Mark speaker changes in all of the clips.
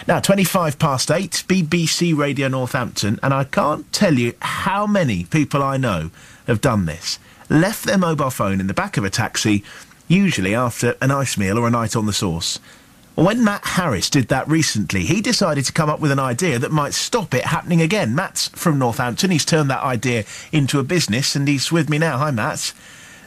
Speaker 1: Now, 8:25, BBC Radio Northampton, and I can't tell you how many people I know have done this. Left their mobile phone in the back of a taxi, usually after a nice meal or a night on the sauce. When Matt Harris did that recently, he decided to come up with an idea that might stop it happening again. Matt's from Northampton. He's turned that idea into a business, and he's with me now. Hi, Matt.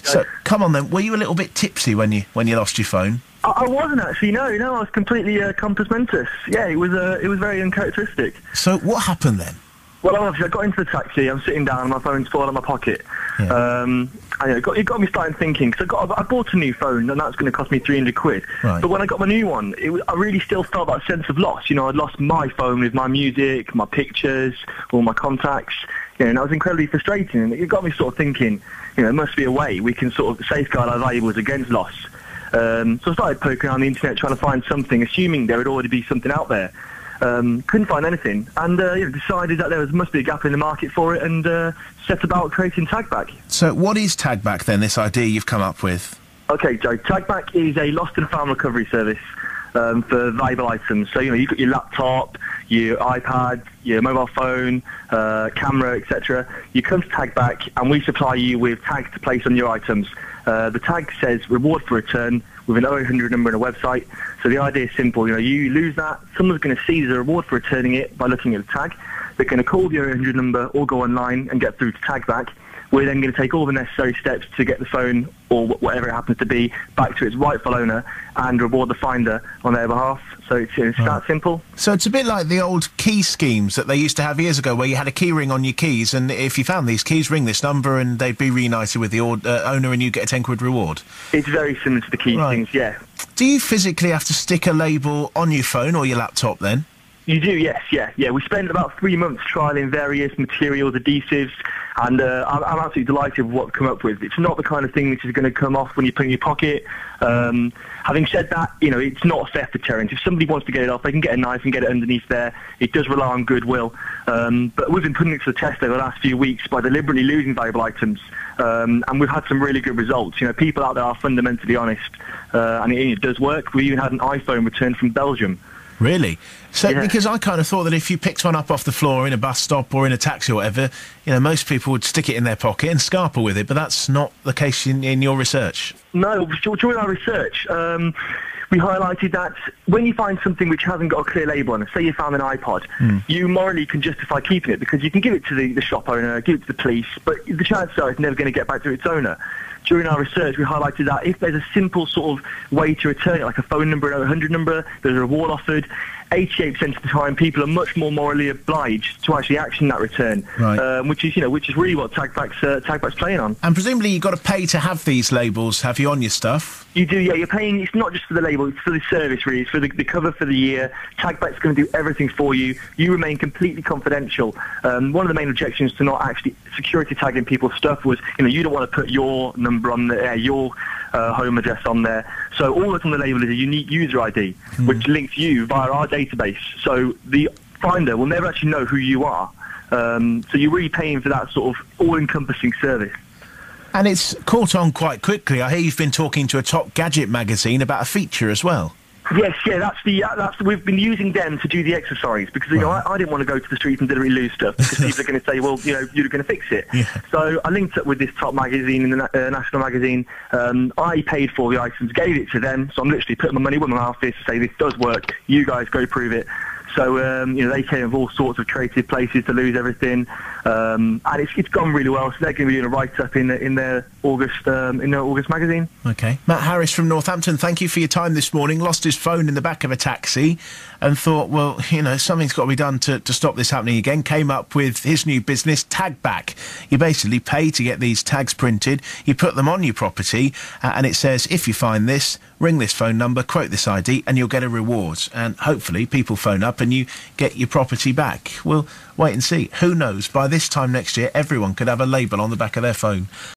Speaker 1: So, come on then. Were you a little bit tipsy when you lost your phone?
Speaker 2: I wasn't actually. No, I was completely compass mentis. Yeah, it was very uncharacteristic.
Speaker 1: So, what happened then?
Speaker 2: Well, obviously, I got into the taxi. I'm sitting down, my phone's fallen out of my pocket. Yeah. It got me starting thinking, because I bought a new phone, and that's going to cost me 300 quid. Right. But when I got my new one, I really still felt that sense of loss. You know, I'd lost my phone with my music, my pictures, all my contacts. You know, and that was incredibly frustrating. And it got me sort of thinking, you know, there must be a way we can sort of safeguard our valuables against loss. So I started poking around the internet trying to find something, assuming there would already be something out there. Couldn't find anything, and decided that there must be a gap in the market for it, and set about creating TagBak.
Speaker 1: So what is TagBak then, this idea you've come up with?
Speaker 2: Okay, Joe, TagBak is a lost and found recovery service for valuable items. So, you know, you've got your laptop, your iPad, your mobile phone, camera, etc. You come to TagBak, and we supply you with tags to place on your items. The tag says reward for return with an 0800 number and a website. So the idea is simple. You know, you lose that, someone's going to see there's a reward for returning it by looking at the tag. They're going to call the 0800 number or go online and get through to TagBak. We're then going to take all the necessary steps to get the phone, or whatever it happens to be, back to its rightful owner and reward the finder on their behalf. So it's that simple.
Speaker 1: So it's a bit like the old key schemes that they used to have years ago, where you had a key ring on your keys, and if you found these keys, ring this number and they'd be reunited with the owner and you get a 10 quid reward.
Speaker 2: It's very similar to the key things, yeah.
Speaker 1: Do you physically have to stick a label on your phone or your laptop then?
Speaker 2: You do, yes, yeah. We spent about 3 months trialling various materials, adhesives, and I'm absolutely delighted with what we've come up with. It's not the kind of thing which is going to come off when you put it in your pocket. Having said that, you know, it's not a theft deterrent. If somebody wants to get it off, they can get a knife and get it underneath there. It does rely on goodwill. But we've been putting it to the test over the last few weeks by deliberately losing valuable items. And we've had some really good results. You know, people out there are fundamentally honest. And it does work. We even had an iPhone returned from Belgium.
Speaker 1: Really? So,
Speaker 2: yeah.
Speaker 1: Because I kind of thought that if you picked one up off the floor in a bus stop or in a taxi or whatever, you know, most people would stick it in their pocket and scarper with it, but that's not the case in your research.
Speaker 2: No, during our research, we highlighted that when you find something which hasn't got a clear label on it, say you found an iPod, you morally can justify keeping it, because you can give it to the shop owner, give it to the police, but the chances are it's never going to get back to its owner. During our research, we highlighted that if there's a simple sort of way to return it, like a phone number, a 100 number, there's a reward offered, 88% of the time people are much more morally obliged to actually action that return, right. which is really what TagBak's playing on.
Speaker 1: And presumably you've got to pay to have these labels, have you, on your stuff?
Speaker 2: You do, yeah. You're paying. It's not just for the label; it's for the service, really. It's for the cover for the year. TagBak's going to do everything for you. You remain completely confidential. One of the main objections to not actually security tagging people's stuff was, you know, you don't want to put your number on there, your home address on there. So all that's on the label is a unique user ID, which links you via our database. So the finder will never actually know who you are. So you're really paying for that sort of all-encompassing service.
Speaker 1: And it's caught on quite quickly. I hear you've been talking to a top gadget magazine about a feature as well.
Speaker 2: Yes, yeah, we've been using them to do the exercise, because, you know, I didn't want to go to the streets and deliberately lose stuff, because people are going to say, well, you know, you're going to fix it. Yeah. So I linked up with this top magazine, in the national magazine. I paid for the items, gave it to them, so I'm literally putting my money where my mouth is to say, this does work, you guys go prove it. So, you know, they came with all sorts of creative places to lose everything, and it's gone really well. So they're going to be doing a write-up in their August magazine.
Speaker 1: Okay, Matt Harris from Northampton. Thank you for your time this morning. Lost his phone in the back of a taxi, and thought, well, you know, something's got to be done to stop this happening again. Came up with his new business, TagBak. You basically pay to get these tags printed. You put them on your property, and it says, if you find this, ring this phone number, quote this ID, and you'll get a reward. And hopefully people phone up and you get your property back. We'll wait and see. Who knows? By this time next year, everyone could have a label on the back of their phone.